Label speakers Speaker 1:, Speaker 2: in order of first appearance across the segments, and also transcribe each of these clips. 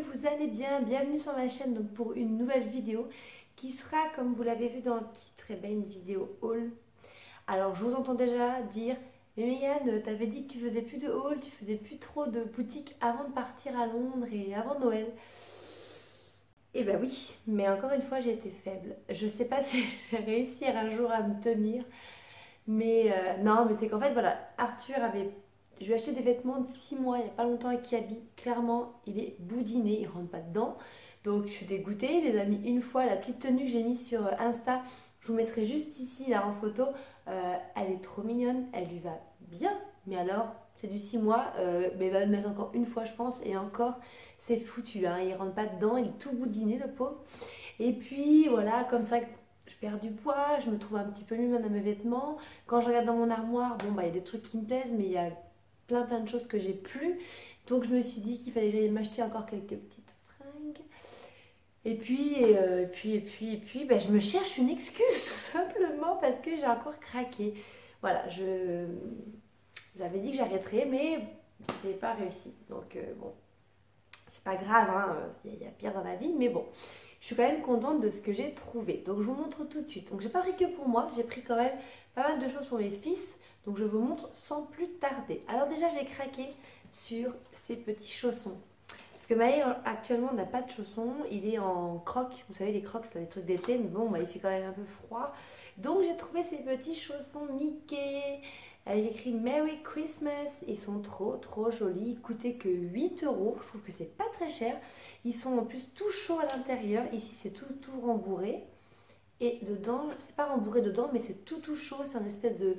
Speaker 1: que vous allez bien. Bienvenue sur ma chaîne donc pour une nouvelle vidéo qui sera, comme vous l'avez vu dans le titre, une vidéo haul. Alors je vous entends déjà dire, mais Mégane, t'avais dit que tu faisais plus de haul, tu faisais plus trop de boutiques avant de partir à Londres et avant Noël. Eh ben oui, mais encore une fois j'ai été faible. Je sais pas si je vais réussir un jour à me tenir, mais non, mais c'est qu'en fait voilà, Arthur avait... Je lui ai acheté des vêtements de 6 mois il n'y a pas longtemps à Kiabi. Clairement, il est boudiné, il rentre pas dedans. Donc je suis dégoûtée. Il les a mis une fois. La petite tenue que j'ai mise sur Insta, je vous mettrai juste ici là en photo. Elle est trop mignonne, elle lui va bien. Mais alors, c'est du 6 mois, mais il va le mettre encore une fois je pense. Et encore, c'est foutu, hein. Il rentre pas dedans, il est tout boudiné le pauvre. Et puis voilà, comme ça, je perds du poids, je me trouve un petit peu mieux dans mes vêtements. Quand je regarde dans mon armoire, bon bah il y a des trucs qui me plaisent, mais il y a plein de choses que j'ai plus. Donc je me suis dit qu'il fallait que j'aille m'acheter encore quelques petites fringues. Et puis, ben, je me cherche une excuse tout simplement parce que j'ai encore craqué. Voilà, j'avais dit que j'arrêterais, mais j'ai pas réussi. Donc bon, c'est pas grave, hein, il y a pire dans la vie, mais bon. Je suis quand même contente de ce que j'ai trouvé. Donc je vous montre tout de suite. Donc j'ai pas pris que pour moi, j'ai pris quand même pas mal de choses pour mes fils. Donc je vous montre sans plus tarder. Alors déjà j'ai craqué sur ces petits chaussons. Parce que Maë actuellement n'a pas de chaussons. Il est en crocs. Vous savez les crocs c'est des trucs d'été. Mais bon bah, il fait quand même un peu froid. Donc j'ai trouvé ces petits chaussons Mickey. Avec écrit Merry Christmas. Ils sont trop jolis. Ils coûtaient que 8 €. Je trouve que c'est pas très cher. Ils sont en plus tout chauds à l'intérieur. Ici c'est tout rembourré. Et dedans, c'est pas rembourré dedans, mais c'est tout chaud, c'est une espèce de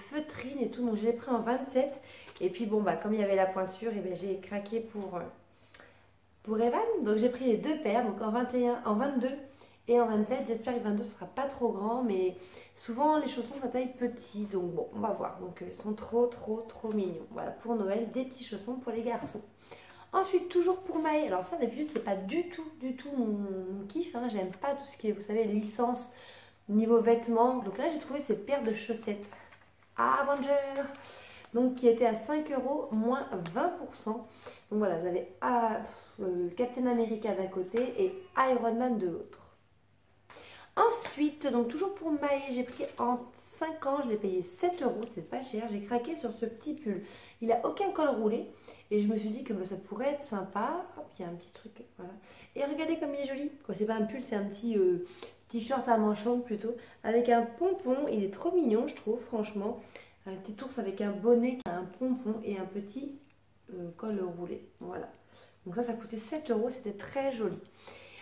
Speaker 1: feutrine et tout. Donc j'ai pris en 27. Et puis bon, bah comme il y avait la pointure, et ben, j'ai craqué pour Evan. Donc j'ai pris les deux paires, donc en 21, en 22 et en 27. J'espère que 22 ce sera pas trop grand, mais souvent les chaussons ça taille petit. Donc bon, on va voir. Donc ils sont trop mignons. Voilà, pour Noël, des petits chaussons pour les garçons. Ensuite, toujours pour Maë, alors ça d'habitude c'est pas du tout mon kiff, hein. J'aime pas tout ce qui est, vous savez, licence niveau vêtements. Donc là j'ai trouvé ces paires de chaussettes Avenger, donc qui étaient à 5 € moins 20%. Donc voilà, vous avez Captain America d'un côté et Iron Man de l'autre. Ensuite, donc toujours pour Maë, j'ai pris en 5 ans, je l'ai payé 7 €, c'est pas cher. J'ai craqué sur ce petit pull. Il a aucun col roulé et je me suis dit que ça pourrait être sympa. Hop, il y a un petit truc, voilà. Et regardez comme il est joli. C'est pas un pull, c'est un petit t-shirt à manches longues plutôt, avec un pompon. Il est trop mignon, je trouve, franchement. Un petit ours avec un bonnet qui a un pompon et un petit col roulé. Voilà. Donc ça coûtait 7 €, c'était très joli.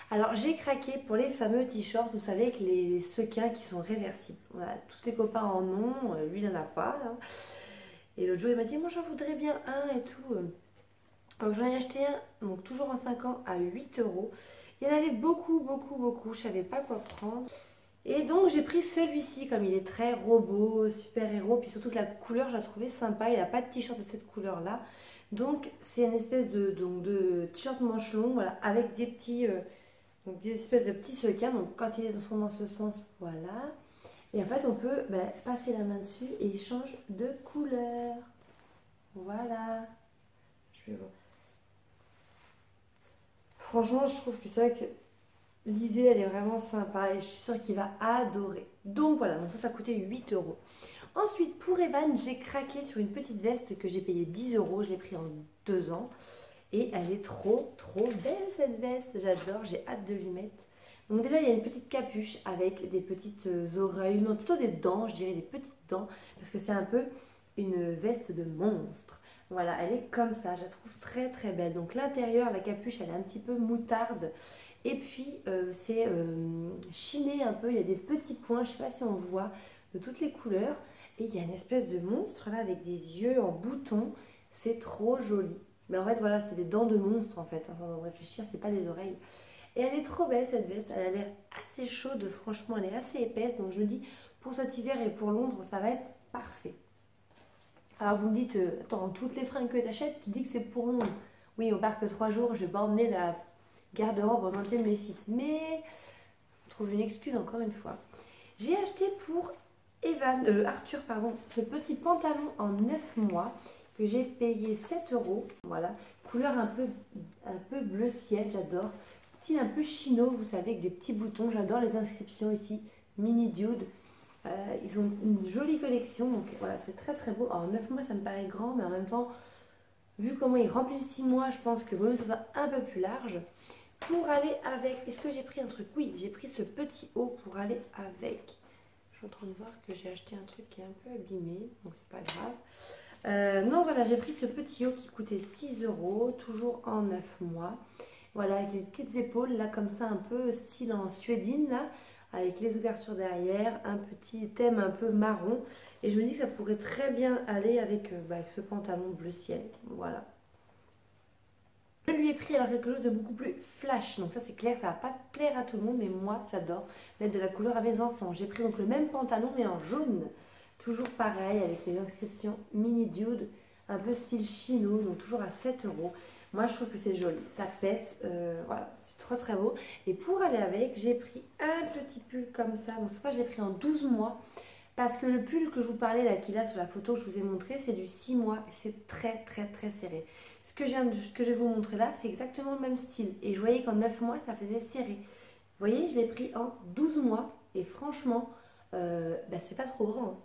Speaker 1: Alors j'ai craqué pour les fameux t-shirts, vous savez, avec les sequins qui sont réversibles. Voilà, tous ses copains en ont, lui il n'en a pas. Là. Et l'autre jour il m'a dit, moi j'en voudrais bien un et tout. Donc j'en ai acheté un, donc toujours en 5 ans, à 8 €. Il y en avait beaucoup, je ne savais pas quoi prendre. Et donc j'ai pris celui-ci, comme il est très robot, super-héros, puis surtout que la couleur je la trouvais sympa, il n'a pas de t-shirt de cette couleur-là. Donc c'est une espèce de t-shirt manche longue, voilà, avec des petits... donc des espèces de petits sequins, donc quand il est dans ce sens, voilà. Et en fait on peut passer la main dessus et il change de couleur. Voilà. Je vais voir. Franchement je trouve que c'est vrai que l'idée elle est vraiment sympa et je suis sûre qu'il va adorer. Donc voilà, donc ça coûtait 8 €. Ensuite pour Evan j'ai craqué sur une petite veste que j'ai payé 10 €, je l'ai pris en 2 ans. Et elle est trop belle cette veste, j'adore, j'ai hâte de lui mettre. Donc déjà il y a une petite capuche avec des petites oreilles, non plutôt des dents, je dirais des petites dents, parce que c'est un peu une veste de monstre. Voilà, elle est comme ça, je la trouve très belle. Donc l'intérieur, la capuche, elle est un petit peu moutarde. Et puis c'est chiné un peu, il y a des petits points, je ne sais pas si on voit, de toutes les couleurs. Et il y a une espèce de monstre là avec des yeux en bouton, c'est trop joli. Mais en fait, voilà, c'est des dents de monstre en fait. Enfin, on va réfléchir, c'est pas des oreilles. Et elle est trop belle cette veste. Elle a l'air assez chaude, franchement. Elle est assez épaisse. Donc je me dis, pour cet hiver et pour Londres, ça va être parfait. Alors vous me dites, attends, toutes les fringues que tu achètes, tu dis que c'est pour Londres. Oui, on part que 3 jours. Je vais pas emmener la garde-robe en entier de mes fils. Mais je trouve une excuse encore une fois. J'ai acheté pour Arthur, pardon, ce petit pantalon en 9 mois. que j'ai payé 7 euros. Voilà, couleur un peu bleu ciel, j'adore. Style un peu chino, vous savez, avec des petits boutons. J'adore les inscriptions ici, mini dude. Ils ont une jolie collection, donc voilà, c'est très très beau. Alors 9 mois, ça me paraît grand, mais en même temps, vu comment ils remplissent 6 mois, je pense que vaut mieux que ce soit un peu plus large. Pour aller avec, est-ce que j'ai pris un truc? Oui, j'ai pris ce petit haut pour aller avec. Je suis en train de voir que j'ai acheté un truc qui est un peu abîmé, donc c'est pas grave. Non, voilà, j'ai pris ce petit haut qui coûtait 6 euros, toujours en 9 mois. Voilà, avec les petites épaules, là, comme ça, un peu style en suédine, là, avec les ouvertures derrière, un petit thème un peu marron. Et je me dis que ça pourrait très bien aller avec, avec ce pantalon bleu ciel. Voilà. Je lui ai pris alors quelque chose de beaucoup plus flash, donc ça c'est clair, ça va pas plaire à tout le monde, mais moi j'adore mettre de la couleur à mes enfants. J'ai pris donc le même pantalon mais en jaune, toujours pareil avec les inscriptions mini dude, un peu style chino, donc toujours à 7 euros. Moi je trouve que c'est joli, ça pète, voilà, c'est trop très beau. Et pour aller avec, j'ai pris un petit pull comme ça, donc cette fois je l'ai pris en 12 mois. Parce que le pull que je vous parlais là, qu'il a sur la photo que je vous ai montré, c'est du 6 mois et c'est très très très serré. Ce que je vais vous montrer là, c'est exactement le même style. Et je voyais qu'en 9 mois, ça faisait serré. Vous voyez, je l'ai pris en 12 mois et franchement, c'est pas trop grand. Hein.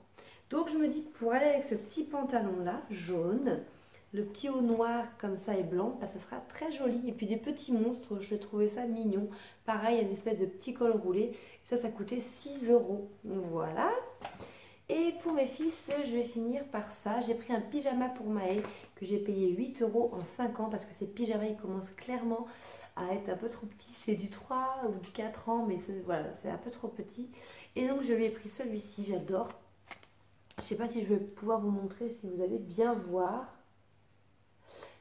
Speaker 1: Donc je me dis que pour aller avec ce petit pantalon là, jaune, le petit haut noir comme ça et blanc, ça sera très joli. Et puis des petits monstres, je vais trouver ça mignon. Pareil, une espèce de petit col roulé. Ça coûtait 6 euros. Voilà. Et pour mes fils, je vais finir par ça. J'ai pris un pyjama pour Maë que j'ai payé 8 euros en 5 ans parce que ces pyjamas, ils commencent clairement à être un peu trop petits. C'est du 3 ou du 4 ans, mais voilà, c'est un peu trop petit. Et donc, je lui ai pris celui-ci, j'adore. Je ne sais pas si je vais pouvoir vous montrer, si vous allez bien voir.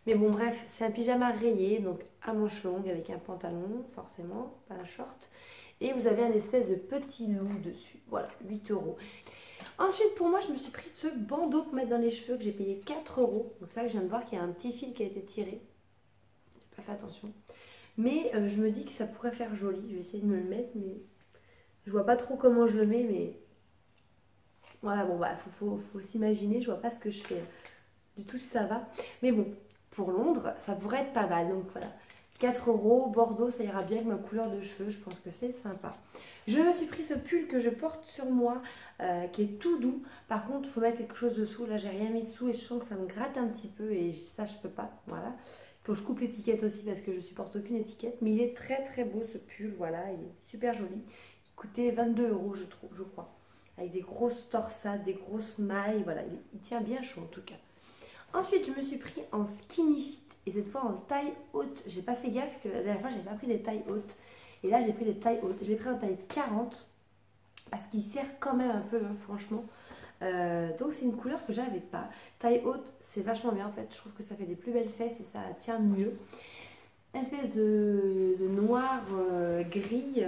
Speaker 1: Mais bon, bref, c'est un pyjama rayé, donc à manches longues avec un pantalon, forcément, pas un short. Et vous avez un espèce de petit loup dessus. Voilà, 8 euros. Ensuite, pour moi, je me suis pris ce bandeau pour mettre dans les cheveux que j'ai payé 4 euros. Donc ça, je viens de voir qu'il y a un petit fil qui a été tiré. J'ai pas fait attention. Mais je me dis que ça pourrait faire joli. Je vais essayer de me le mettre, mais je vois pas trop comment je le mets. Mais voilà, bon, bah, faut s'imaginer. Je vois pas ce que je fais du tout si ça va. Mais bon, pour Londres, ça pourrait être pas mal. Donc voilà, 4 euros, Bordeaux, ça ira bien avec ma couleur de cheveux. Je pense que c'est sympa. Je me suis pris ce pull que je porte sur moi, qui est tout doux. Par contre, il faut mettre quelque chose dessous. Là, j'ai rien mis dessous et je sens que ça me gratte un petit peu et ça, je peux pas. Voilà. Il faut que je coupe l'étiquette aussi parce que je supporte aucune étiquette. Mais il est très très beau ce pull. Voilà, il est super joli. Il coûtait 22 euros, je crois. Avec des grosses torsades, des grosses mailles. Voilà, il tient bien chaud en tout cas. Ensuite, je me suis pris en skinny fit et cette fois en taille haute. J'ai pas fait gaffe que la dernière fois, j'ai pas pris des tailles hautes. Et là, j'ai pris des tailles hautes. Je l'ai pris en taille 40 parce qu'il sert quand même un peu, hein, franchement. Donc, c'est une couleur que j'avais pas. Taille haute, c'est vachement bien en fait. Je trouve que ça fait des plus belles fesses et ça tient mieux. Une espèce de noir gris.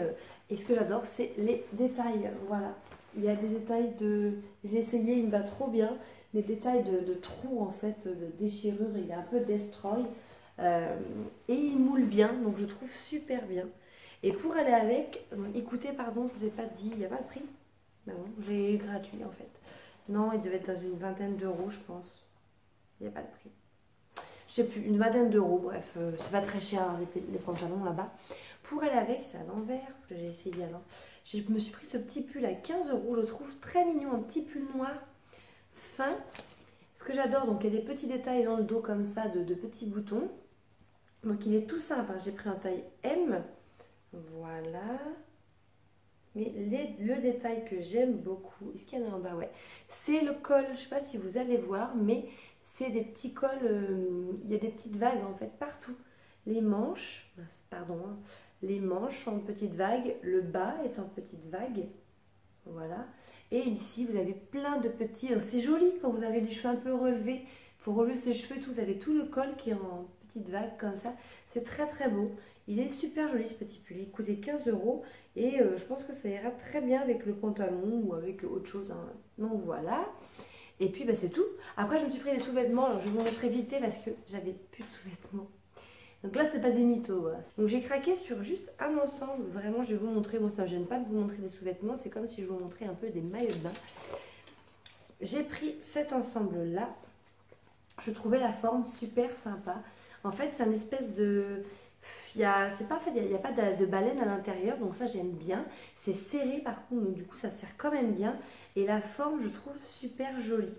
Speaker 1: Et ce que j'adore, c'est les détails. Voilà. Il y a des détails de... Je l'ai essayé, il me va trop bien. Les détails de trous en fait, de déchirure. Il est un peu destroy. Et il moule bien, donc je trouve super bien. Et pour aller avec, écoutez, pardon, je ne vous ai pas dit, il n'y a pas le prix. Ben non, j'ai gratuit en fait. Non, il devait être dans une vingtaine d'euros, je pense. Il n'y a pas le prix. Je sais plus, une vingtaine d'euros, bref, c'est pas très cher hein, les pantalons là-bas. Pour aller avec, c'est à l'envers, parce que j'ai essayé alors. Je me suis pris ce petit pull à 15 euros, je le trouve très mignon, un petit pull noir fin. Ce que j'adore, donc il y a des petits détails dans le dos comme ça, de petits boutons. Donc il est tout simple, hein. J'ai pris un taille M. Voilà. Mais le détail que j'aime beaucoup, est-ce qu'il y en a en bas? Ouais. C'est le col, je ne sais pas si vous allez voir, mais c'est des petits cols, il y a des petites vagues en fait partout. Les manches, pardon, hein, les manches sont en petites vagues, le bas est en petites vagues. Voilà. Et ici, vous avez plein de petits... C'est joli quand vous avez les cheveux un peu relevés. Il faut relever ses cheveux et tout. Vous avez tout le col qui est en petites vagues comme ça. C'est très très beau. Il est super joli ce petit pull. Il coûtait 15 euros. Et je pense que ça ira très bien avec le pantalon ou avec autre chose. Hein. Donc voilà. Et puis c'est tout. Après, je me suis pris des sous-vêtements. Alors je vais vous montrer vite fait parce que j'avais plus de sous-vêtements. Donc là, c'est pas des mythos. Voilà. Donc j'ai craqué sur juste un ensemble. Vraiment, je vais vous montrer. Bon, ça ne me gêne pas de vous montrer des sous-vêtements. C'est comme si je vous montrais un peu des maillots de bain. J'ai pris cet ensemble-là. Je trouvais la forme super sympa. En fait, c'est une espèce de... Il n'y a, c'est pas, en fait, il y a pas de baleine à l'intérieur, donc ça j'aime bien. C'est serré par contre, donc du coup ça serre quand même bien. Et la forme, je trouve super jolie.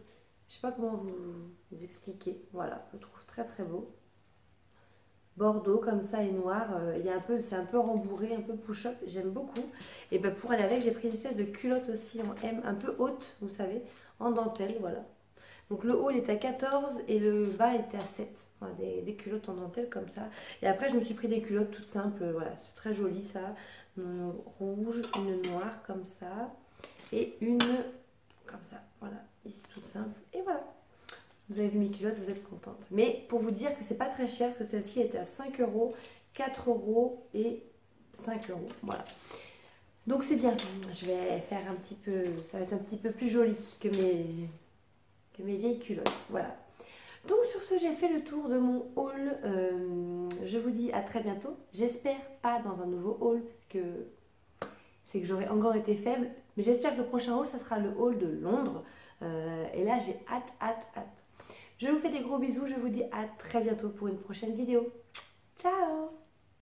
Speaker 1: Je sais pas comment vous expliquer. Voilà, je trouve très très beau. Bordeaux comme ça et noir, il y a un peu, c'est un peu rembourré, un peu push-up, j'aime beaucoup. Et ben pour aller avec, j'ai pris une espèce de culotte aussi en M, un peu haute, vous savez, en dentelle, voilà. Donc le haut il était à 14 et le bas était à 7. Voilà, des culottes en dentelle comme ça. Et après je me suis pris des culottes toutes simples, voilà, c'est très joli ça. Une rouge, une noire comme ça et une comme ça, voilà, ici toute simple. Et voilà. Vous avez vu mes culottes, vous êtes contente. Mais pour vous dire que c'est pas très cher, parce que celle-ci était à 5 euros, 4 euros et 5 euros. Voilà. Donc c'est bien. Je vais faire un petit peu, ça va être un petit peu plus joli que mes vieilles culottes. Voilà. Donc sur ce, j'ai fait le tour de mon haul. Je vous dis à très bientôt. J'espère pas dans un nouveau haul, parce que c'est que j'aurais encore été faible. Mais j'espère que le prochain haul, ça sera le haul de Londres. Et là, j'ai hâte. Je vous fais des gros bisous, je vous dis à très bientôt pour une prochaine vidéo. Ciao!